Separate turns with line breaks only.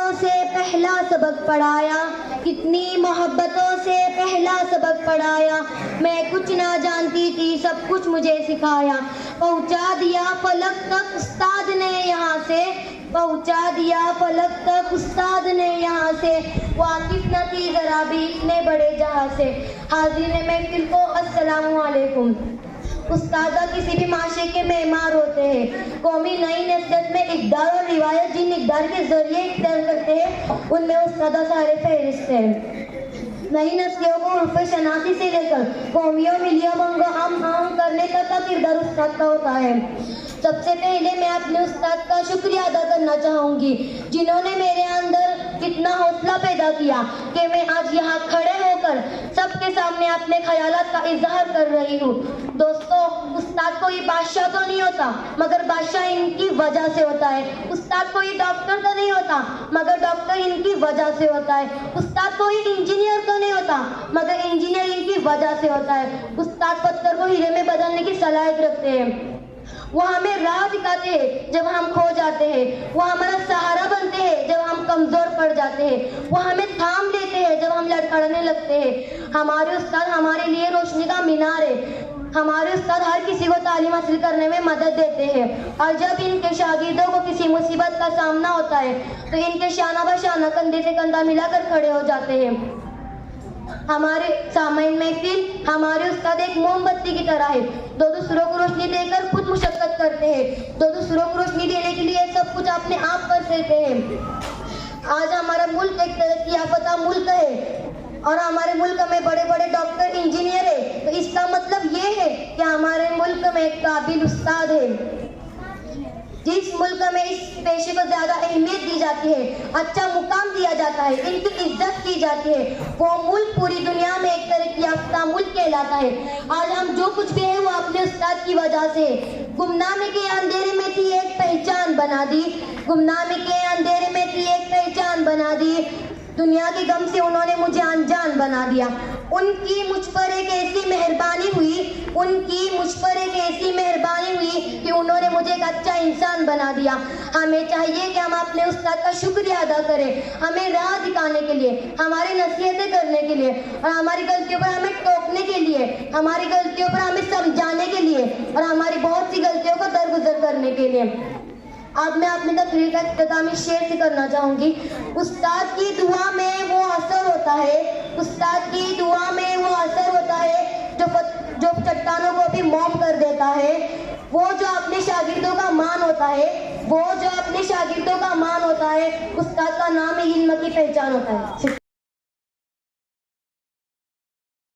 محبتوں سے پہلا سبق پڑھایا، کتنی محبتوں سے پہلا سبق پڑھایا، میں کچھ نہ جانتی تھی سب کچھ مجھے سکھایا، پہنچا دیا فلک تک استاد نے یہاں سے، پہنچا دیا فلک تک استاد نے یہاں سے، واقف نہ تھی ذرا بھی اتنے بڑے جہاں سے۔ حاضرین محفل کو السلام علیکم۔ استادہ کسی بھی معاشرے کے معمار ہوتے ہیں، قومی نئی نسبت میں اقدار اور روایت جن اقدار کے ذریعے اقدار کرتے ہیں ان میں استادہ سارے فہرست ہیں۔ نئی نسلوں کو عرف شناسی سے لے کر قومیوں ملیوں منگو ہم کرنے تک کا کردار استاد کا ہوتا ہے۔ سب سے پہلے میں اپنے استاد کا شکریہ ادا کرنا چاہوں گی جنہوں نے میرے اندر اتنا حوصلہ پیدا کیا کہ میں آج یہاں کھڑے ہو کر سب کے سامنے اپنے خیالات کا اظہار کر رہی ہوں۔ دوستو، استاد کوئی بادشاہ تو نہیں ہوتا مگر بادشاہ ان کی وجہ سے ہوتا ہے۔ استاد کوئی ڈاکٹر تو نہیں ہوتا مگر ڈاکٹر ان کی وجہ سے ہوتا ہے۔ استاد کوئی انجینئر تو نہیں ہوتا مگر انجینئر ان کی وجہ سے ہوتا ہے۔ استاد پتھر کو ہیرے میں بدلنے کی صلاحیت رکھتے ہیں، وہ ہمیں راہ دکھاتے ہیں جب ہم کھو جاتے ہیں، وہ ہمارا سہارا بنتے ہیں جب ہم کمزور پڑ جاتے ہیں، وہ ہمیں تھام لیتے ہیں جب ہم لڑکھڑنے لگتے ہیں۔ ہمارے استاد ہمارے لیے روشنی کا مینار ہے۔ ہمارے استاد ہر کسی کو تعلیم حاصل کرنے میں مدد دیتے ہیں، اور جب ان کے شاگردوں کو کسی مصیبت کا سامنا ہوتا ہے تو ان کے شانہ بہ شانہ کندھے سے کندھا ملا کر کھڑے ہو جاتے ہیں۔ ہمارے سامعین محفل، ہمارے استاد ایک موم بتی کی طرح ہے، دو دوسروں کو روشنی دے کر خود مشقت کرتے ہیں، دو دوسروں کو روشنی دینے کے لیے سب کچھ اپنے آپ کر دیتے ہیں۔ آج ہمارا ملک ایک ترقی یافتہ ملک ہے اور ہمارے ملک میں بڑے بڑے ڈاکٹر انجینئر ہیں، تو اس کا مطلب یہ ہے کہ ہمارے ملک میں ایک قابل استاد ہے۔ جس ملک میں اس پیشے کو زیادہ اہمیت دی جاتی ہے، اچھا مقام دیا جاتا ہے، ان کی عزت کی جاتی ہے، وہ ملک پوری دنیا میں ایک ترقی یافتہ ملک کہلاتا ہے۔ آج ہم جو کچھ بھی ہیں وہ اپنے استاد کی وجہ سے۔ گمنامی کے اندھیرے میں تھی ایک پہچان بنا دی، گمنامی کے اندھیرے میں تھی ایک پہچان بنا دی، دنیا کے غم سے انہوں نے مجھے انجان بنا دیا۔ ان کی مجھ پر ایک ایسی مہربانی ہوئی، ان کی مجھ پر ایک ایسی مہربانی ہوئی کہ انہوں نے مجھے ایک اچھا انسان بنا دیا۔ ہمیں چاہیے کہ ہم اپنے استاد کا شکریہ ادا کریں، ہمیں راہ دکھانے کے لیے، ہماری نصیحتیں کرنے کے لیے، اور ہماری غلطیوں پر ہمیں ٹوکنے کے لیے، ہماری غلطیوں پر ہمیں سمجھانے کے لیے، اور ہماری بہت سی غلطیوں کو درگزر کرنے کے لیے۔ اب میں اپنی تقریر کا اختتامی شعر سے کرنا چاہوں گی۔ استاد کی دعا میں وہ اثر ہوتا ہے، استاد کی دعا میں وہ اثر ہوتا ہے جو چٹانوں کو بھی موم کر دیتا ہے، وہ جو اپنے شاگردوں کا مان ہوتا ہے، وہ جو اپنے شاگردوں کا مان ہوتا ہے، استاد کا نام ہی علم کی پہچان ہوتا ہے۔